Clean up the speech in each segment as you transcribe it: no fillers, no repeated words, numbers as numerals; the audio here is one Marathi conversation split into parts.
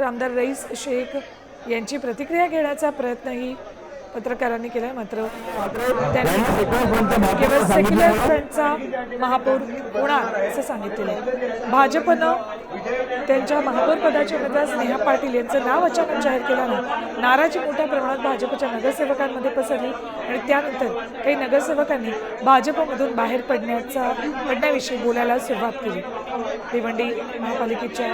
आमदार रईस शेख यांची प्रतिक्रिया घेण्याचा प्रयत्नही पत्रकारांनी केला, मात्र त्यांनी केवळ सेक्युलर फ्रंटचा महापौर होणार असं सांगितलेलं आहे। भाजपनं त्यांच्या महापौर पदाचे उमेदवार स्नेहा पाटील यांचं नाव अचानक जाहीर केल्यानं नाराजी मोठ्या प्रमाणात भाजपच्या नगरसेवकांमध्ये पसरली आणि त्यानंतर काही नगरसेवकांनी भाजपमधून बाहेर पडण्याविषयी बोलायला सुरुवात केली। भिवंडी महापालिकेच्या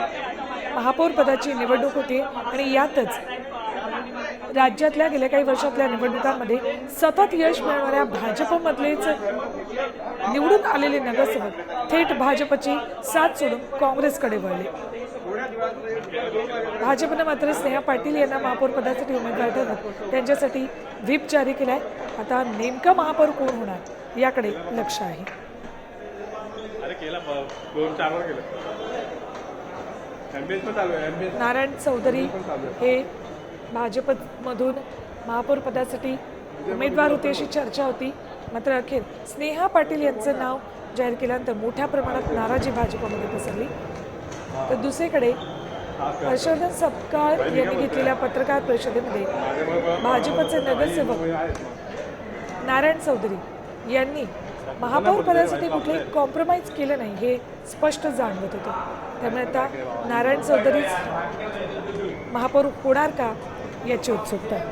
महापौर पदाची निवडणूक होती आणि यातच राज्यातल्या गेल्या काही वर्षातल्या निवडणुकांमध्ये सतत यश मिळवणाऱ्या भाजपमधलेच निवडून आलेले नगरसेवक थेट भाजपची साथ सोडून काँग्रेसकडे वळले। भाजपने मात्र स्नेहा पाटील यांना महापौर पदासाठी उमेदवार ठरवत त्यांच्यासाठी व्हीप जारी केलाय। आता नेमका महापौर कोण होणार याकडे लक्ष आहे। नारायण चौधरी हे भाजपमधून महापौर पदासाठी उमेदवार होते अशी चर्चा होती, मात्र अखेर स्नेहा पाटील यांचं नाव जाहीर केल्यानंतर मोठ्या प्रमाणात नाराजी भाजपमध्ये पसरली। तर दुसरीकडे हर्षवर्धन सपकाळ यांनी घेतलेल्या पत्रकार परिषदेमध्ये भाजपचे नगरसेवक नारायण चौधरी यांनी महापौर पदासाठी कुठले कॉम्प्रोमाइज केलं नाही हे स्पष्ट जाणवत होतं। त्यामुळे आता नारायण चौधरीच महापौर होणार का याची उत्सुकता आहे।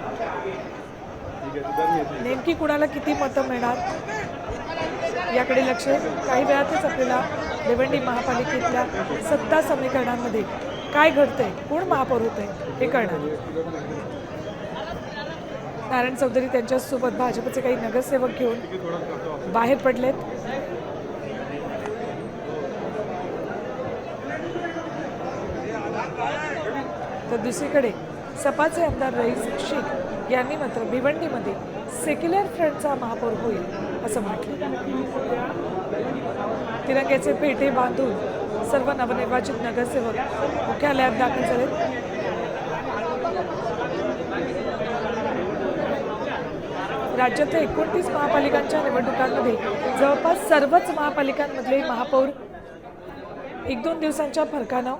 नेमकी कुणाला किती मतं मिळणार याकडे लक्ष आहे। काही वेळातच आपल्याला भिवंडी महापालिकेतल्या सत्ता समीकरणांमध्ये काय घडतंय, कोण महापौर होतंय हे कळणार। नारायण चौधरी त्यांच्यासोबत भाजपचे काही नगरसेवक घेऊन बाहेर पडलेत। तर दुसरीकडे सपाचे आमदार रईस शेख यांनी मात्र भिवंडीमध्ये सेक्युलर फ्रंटचा महापौर होईल असं म्हटलं। तिरंग्याचे पेटे बांधून सर्व नवनिर्वाचित नगरसेवक मुख्यालयात दाखल झालेत। राज्यातल्या 29 महापालिकांच्या निवडणुकांमध्ये जवळपास सर्वच महापालिकांमधले महापौर 1-2 दिवसांच्या फरकानं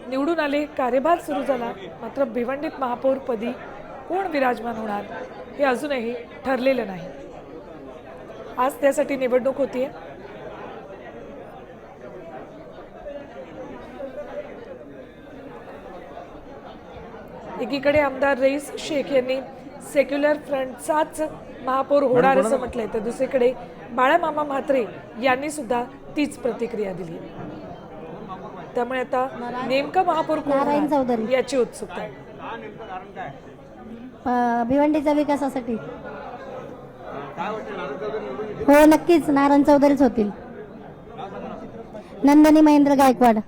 निवडून आले, कार्यभार सुरू झाला। मात्र भिवंडीत महापौर पदी कोण विराजमान होणार हे अजूनही ठरलेलं नाही। आज त्यासाठी निवडणूक होतीये। एकीकडे आमदार रईस शेख यांनी सेक्युलर फ्रंटचाच महापौर होणार असं म्हटलंय, तर दुसरीकडे बाळामामा म्हात्रे यांनी सुद्धा तीच प्रतिक्रिया दिली। त्यामुळे आता नेमका महापौर नारायण चौधरी याची उत्सुकता आहे। भिवंडीच्या विकासासाठी हो नक्कीच नारायण चौधरीच होतील। नंदिनी महेंद्र गायकवाड।